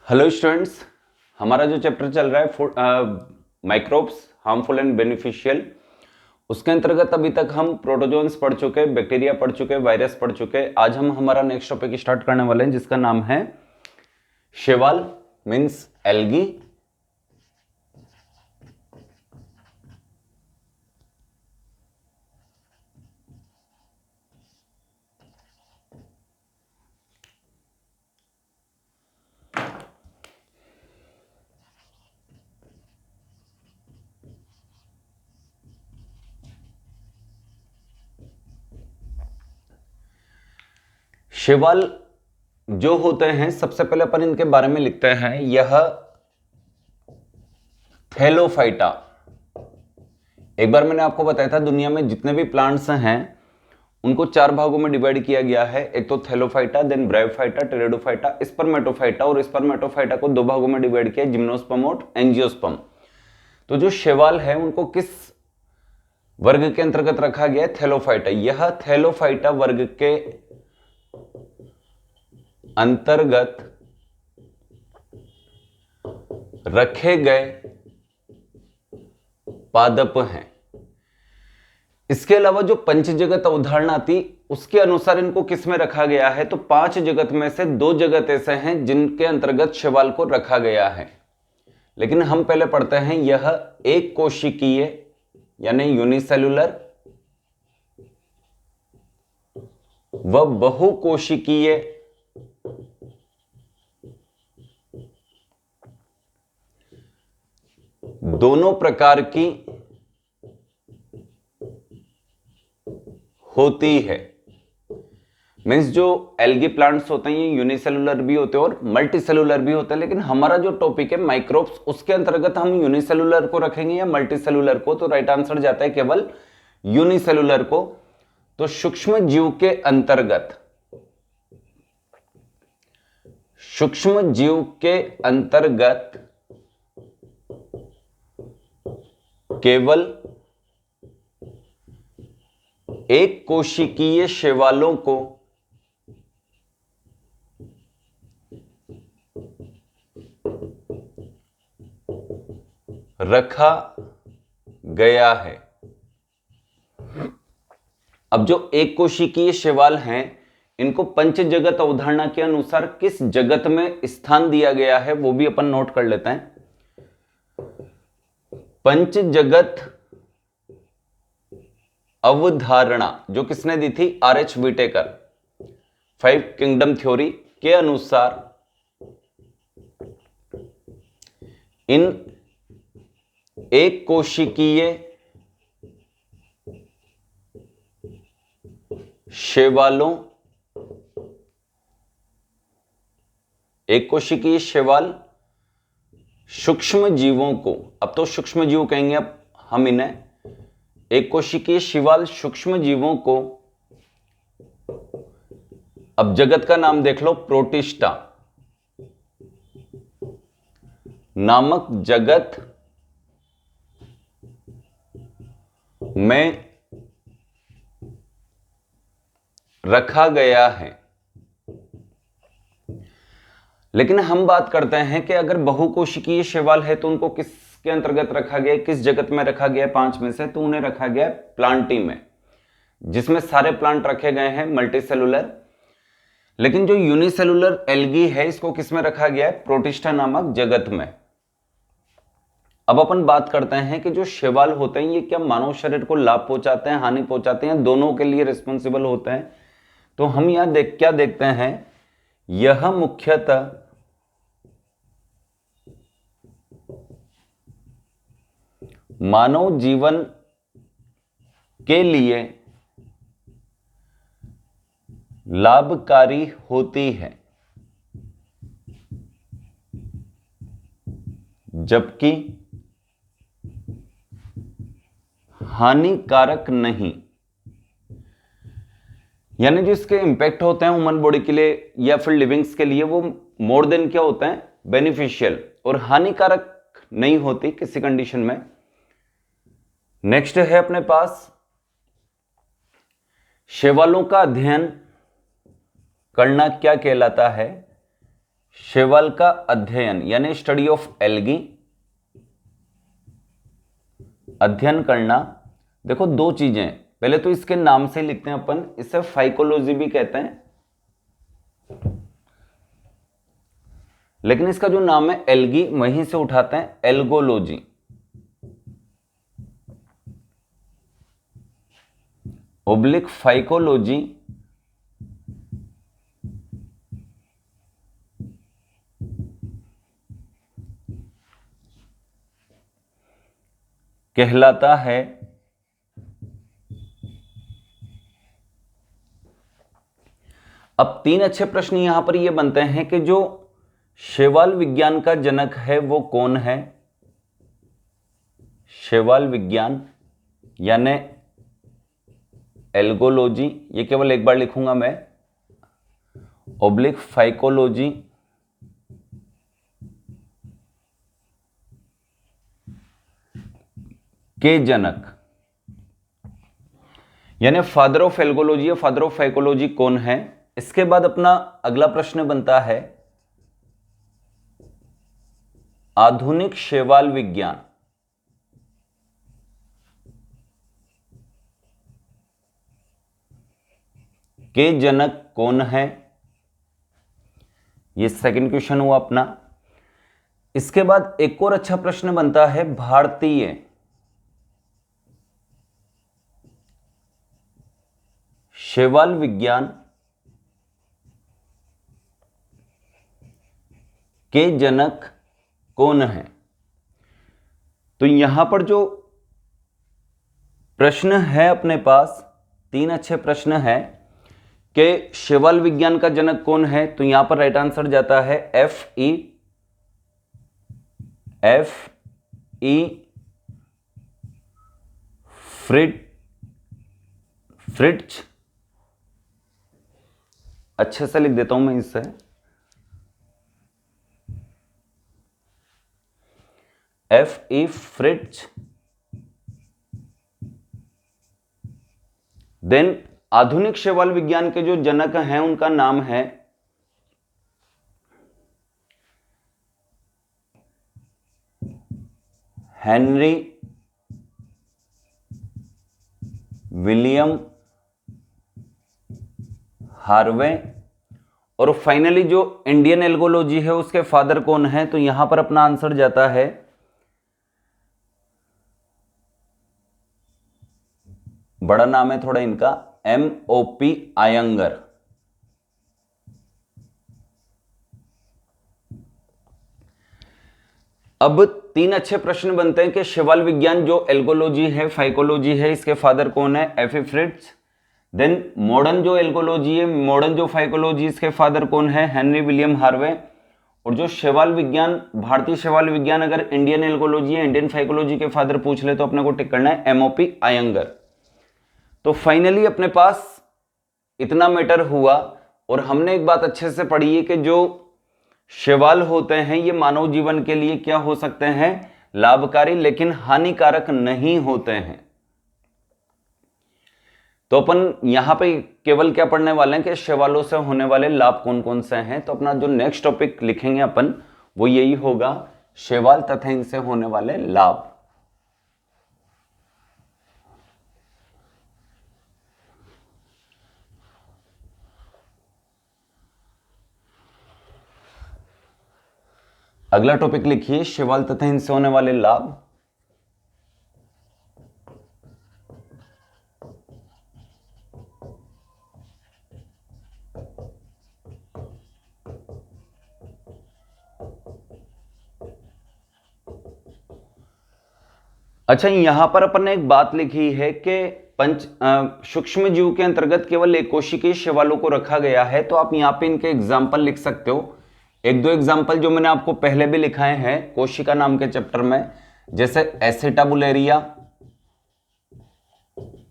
Hello students, हमारा जो chapter चल रहा है माइक्रोब्स हार्मफुल एंड बेनिफिशियल, उसके अंतर्गत अभी तक हम प्रोटोजोन्स पढ़ चुके, बैक्टीरिया पढ़ चुके, वायरस पढ़ चुके। आज हम हमारा नेक्स्ट टॉपिक स्टार्ट करने वाले हैं जिसका नाम है शैवाल मीन्स एल्गी। शैवाल जो होते हैं, सबसे पहले अपन इनके बारे में लिखते हैं। यह थैलोफाइटा, एक बार मैंने आपको बताया था दुनिया में जितने भी प्लांट्स हैं उनको चार भागों में डिवाइड किया गया है। एक तो thallophyta, then bryophyta, pteridophyta, spermatophyta, और स्पर्मेटोफाइटा को दो भागों में डिवाइड किया, जिम्नोस्पर्म और एंजियोस्पर्म। तो जो शैवाल है उनको किस वर्ग के अंतर्गत रखा गया है? थैलोफाइटा। यह थैलोफाइटा वर्ग के अंतर्गत रखे गए पादप हैं। इसके अलावा जो पंच जगत अवधारणा थी उसके अनुसार इनको किस में रखा गया है? तो पांच जगत में से दो जगत ऐसे हैं जिनके अंतर्गत शैवाल को रखा गया है। लेकिन हम पहले पढ़ते हैं, यह एक कोशिकीय यानी यूनिसेलुलर व बहुकोशिकीय दोनों प्रकार की होती है। मीन्स जो एल्गी प्लांट्स होते हैं ये यूनिसेलुलर भी होते हैं और मल्टी सेलुलर भी होते हैं। लेकिन हमारा जो टॉपिक है माइक्रोब्स, उसके अंतर्गत हम यूनिसेलुलर को रखेंगे या मल्टी सेलुलर को? तो राइट आंसर जाता है केवल यूनिसेलुलर को। तो सूक्ष्म जीव के अंतर्गत, सूक्ष्म जीव के अंतर्गत केवल एक कोशिकीय शैवालों को रखा गया है। अब जो एक कोशिकीय शैवाल हैं इनको पंच जगत अवधारणा के अनुसार किस जगत में स्थान दिया गया है वो भी अपन नोट कर लेते हैं। पंच जगत अवधारणा जो किसने दी थी? आर.एच. व्हिटेकर, 5 किंगडम थ्योरी के अनुसार इन एक कोशिकीय शैवालों, एक कोशिकीय शैवाल सूक्ष्म जीवों को, अब तो सूक्ष्म जीव कहेंगे अब हम इन्हें, एक कोशिकीय शैवाल सूक्ष्म जीवों को, अब जगत का नाम देख लो, प्रोटिस्टा नामक जगत में रखा गया है। लेकिन हम बात करते हैं कि अगर बहुकोशिकीय शैवाल है तो उनको किसके अंतर्गत रखा गया है, किस जगत में रखा गया है? पांच में से तो उन्हें रखा गया है प्लांटी में, जिसमें सारे प्लांट रखे गए हैं मल्टी सेलुलर। लेकिन जो यूनिसेलुलर एल्गी है इसको किस में रखा गया है? प्रोटिस्टा नामक जगत में। अब अपन बात करते हैं कि जो शैवाल होते हैं ये क्या मानव शरीर को लाभ पहुंचाते हैं, हानि पहुंचाते हैं, दोनों के लिए रिस्पॉन्सिबल होते हैं? तो हम यहां क्या देखते हैं, यह मुख्यतः मानव जीवन के लिए लाभकारी होती है, जबकि हानिकारक नहीं। यानी जो इसके इंपैक्ट होते हैं ह्यूमन बॉडी के लिए या फिर लिविंग्स के लिए वो मोर देन क्या होते हैं? बेनिफिशियल, और हानिकारक नहीं होती किसी कंडीशन में। नेक्स्ट है अपने पास शैवालों का अध्ययन करना क्या कहलाता है? शैवाल का अध्ययन यानी स्टडी ऑफ एल्गी, अध्ययन करना। देखो दो चीजें, पहले तो इसके नाम से लिखते हैं अपन, इसे फाइकोलॉजी भी कहते हैं, लेकिन इसका जो नाम है एल्गी वहीं से उठाते हैं, एल्गोलॉजी। ओब्लिक फाइकोलॉजी कहलाता है। अब तीन अच्छे प्रश्न यहां पर ये बनते हैं कि जो शैवाल विज्ञान का जनक है वो कौन है। शैवाल विज्ञान यानी एल्गोलॉजी, ये केवल एक बार लिखूंगा मैं, ओब्लिक फाइकोलॉजी के जनक यानी फादर ऑफ एल्गोलॉजी या फादर ऑफ फाइकोलॉजी कौन है। इसके बाद अपना अगला प्रश्न बनता है आधुनिक शैवाल विज्ञान के जनक कौन है, ये सेकंड क्वेश्चन हुआ अपना। इसके बाद एक और अच्छा प्रश्न बनता है भारतीय शैवाल विज्ञान के जनक कौन है। तो यहां पर जो प्रश्न है अपने पास, तीन अच्छे प्रश्न है कि शैवाल विज्ञान का जनक कौन है, तो यहां पर राइट आंसर जाता है एफ ई फ्रिट्ज। अच्छे से लिख देता हूं मैं इससे, एफ ई फ्रिट्ज। देन आधुनिक शैवाल विज्ञान के जो जनक हैं उनका नाम है हेनरी विलियम हार्वे। और फाइनली जो इंडियन एल्गोलॉजी है उसके फादर कौन है, तो यहां पर अपना आंसर जाता है बड़ा नाम है थोड़ा इनका, MOP आयंगर। अब तीन अच्छे प्रश्न बनते हैं कि शैवाल विज्ञान जो एल्गोलॉजी है, फाइकोलॉजी है, इसके फादर कौन है, F E Fritsch. Then modern जो एल्गोलॉजी है, मॉडर्न जो फाइकोलॉजी, इसके फादर कौन है, हेनरी विलियम हार्वे। और जो शैवाल विज्ञान, भारतीय शैवाल विज्ञान, अगर इंडियन एल्गोलॉजी है, इंडियन फाइकोलॉजी के फादर पूछ ले तो अपने को टिक करना है MOP आयंगर। तो फाइनली अपने पास इतना मैटर हुआ। और हमने एक बात अच्छे से पढ़ी है कि जो शैवाल होते हैं ये मानव जीवन के लिए क्या हो सकते हैं, लाभकारी, लेकिन हानिकारक नहीं होते हैं। तो अपन यहां पे केवल क्या पढ़ने वाले हैं कि शैवालों से होने वाले लाभ कौन कौन से हैं। तो अपना जो नेक्स्ट टॉपिक लिखेंगे अपन वो यही होगा, शैवाल तथा इनसे होने वाले लाभ। अगला टॉपिक लिखिए, शैवाल तथा इनसे होने वाले लाभ। अच्छा, यहां पर अपन ने एक बात लिखी है कि सूक्ष्म जीव के अंतर्गत केवल एक कोशिकीय शैवालों को रखा गया है। तो आप यहां पे इनके एग्जाम्पल लिख सकते हो, एक दो एग्जाम्पल जो मैंने आपको पहले भी लिखाए हैं कोशिका नाम के चैप्टर में, जैसे एसिटाबुलेरिया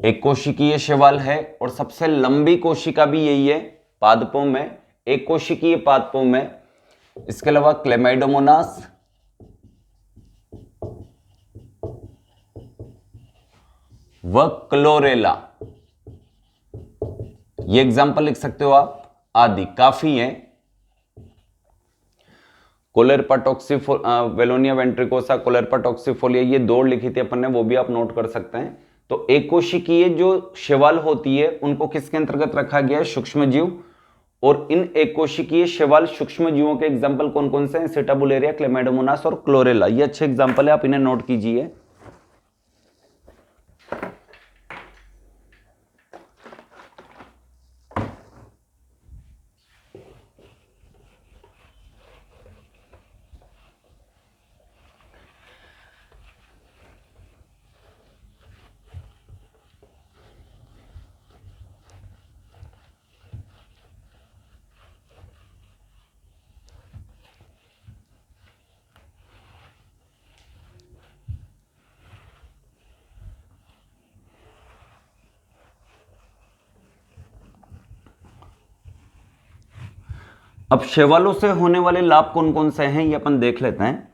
एक कोशिकीय शैवाल है और सबसे लंबी कोशिका भी यही है पादपों में, एक कोशिकीय पादपों में। इसके अलावा क्लेमाइडोमोनास, व क्लोरेला, ये एग्जाम्पल लिख सकते हो आप, आदि काफी है। कोलेरपा वेलोनिया वेंट्रिकोसा, कोलेरपा टॉक्सिफोलिया, ये दौड़ लिखी थी अपन ने, वो भी आप नोट कर सकते हैं। तो एक कोशिकीय जो शैवाल होती है उनको किसके अंतर्गत रखा गया है? सूक्ष्म जीव। और इन एक कोशिकीय शैवाल सूक्ष्म जीवों के एग्जाम्पल कौन कौन से हैं? सिटाबुलेरिया, क्लेमाइडोमोनास और क्लोरेला, ये अच्छे एग्जाम्पल है, आप इन्हें नोट कीजिए। अब शैवालों से होने वाले लाभ कौन कौन से हैं, ये अपन देख लेते हैं।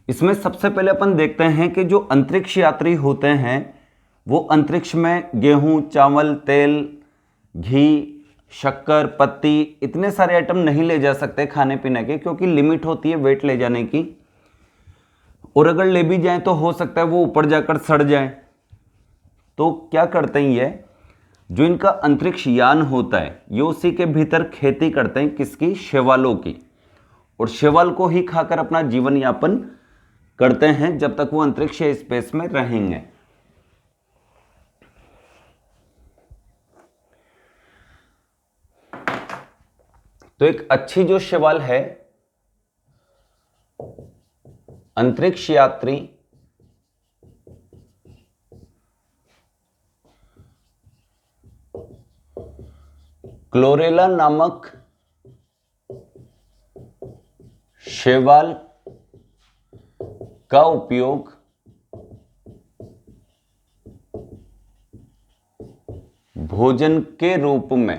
इसमें सबसे पहले अपन देखते हैं कि जो अंतरिक्ष यात्री होते हैं वो अंतरिक्ष में गेहूं, चावल, तेल, घी, शक्कर, पत्ती, इतने सारे आइटम नहीं ले जा सकते खाने पीने के, क्योंकि लिमिट होती है वेट ले जाने की। और अगर ले भी जाएं तो हो सकता है वो ऊपर जाकर सड़ जाए। तो क्या करते हैं ये जो इनका अंतरिक्ष यान होता है, ये उसी के भीतर खेती करते हैं, किसकी? शैवालों की। और शैवाल को ही खाकर अपना जीवन यापन करते हैं जब तक वो अंतरिक्ष स्पेस में रहेंगे। तो एक अच्छी जो शैवाल है, अंतरिक्ष यात्री, क्लोरेला नामक शैवाल का उपयोग भोजन के रूप में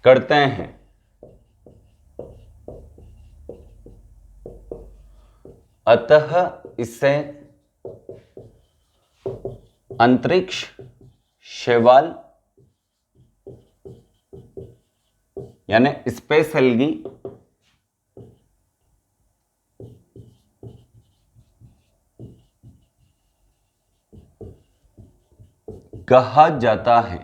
करते हैं। अतः इसे अंतरिक्ष शैवाल यानी स्पेस एल्गी कहा जाता है।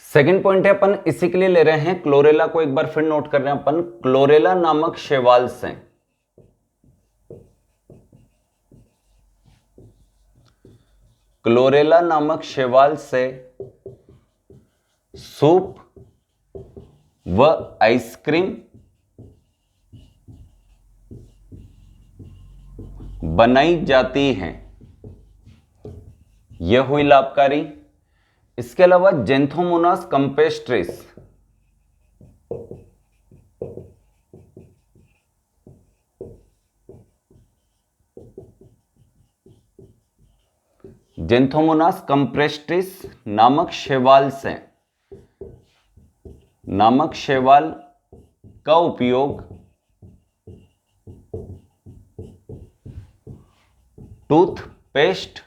सेकंड पॉइंट है, अपन इसी के लिए ले रहे हैं क्लोरेला को, एक बार फिर नोट कर रहे हैं अपन, क्लोरेला नामक शैवाल से क्लोरेला नामक शैवाल से सूप व आइसक्रीम बनाई जाती हैं। यह हुई लाभकारी। इसके अलावा जेंथोमोनास कंपेस्ट्रिस, जेंथोमोनास कंप्रेस्ट्रिस नामक शैवाल का उपयोग टूथपेस्ट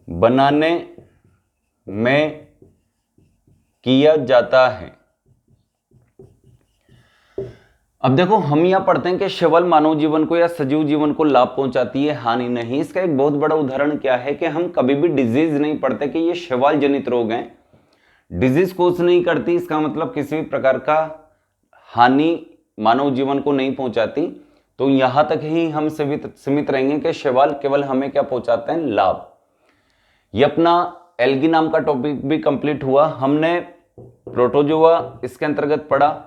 बनाने में किया जाता है। अब देखो, हम यहां पढ़ते हैं कि शैवाल मानव जीवन को या सजीव जीवन को लाभ पहुंचाती है, हानि नहीं। इसका एक बहुत बड़ा उदाहरण क्या है कि हम कभी भी डिजीज नहीं पढ़ते कि ये शैवाल जनित रोग हैं। डिजीज कोज नहीं करती, इसका मतलब किसी भी प्रकार का हानि मानव जीवन को नहीं पहुंचाती। तो यहां तक ही हम सीमित रहेंगे कि शैवाल केवल हमें क्या पहुंचाते हैं? लाभ। ये अपना एल्गी नाम का टॉपिक भी कंप्लीट हुआ। हमने प्रोटोजोआ इसके अंतर्गत पढ़ा,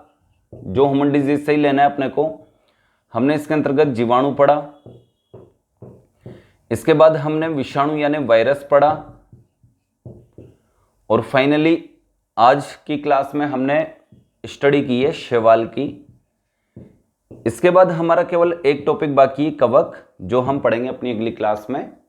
जो ह्यूमन डिजीज से ही लेना है अपने को। हमने इसके अंतर्गत जीवाणु पढ़ा, इसके बाद हमने विषाणु यानी वायरस पढ़ा, और फाइनली आज की क्लास में हमने स्टडी की है शैवाल की। इसके बाद हमारा केवल एक टॉपिक बाकी है, कवक, जो हम पढ़ेंगे अपनी अगली क्लास में।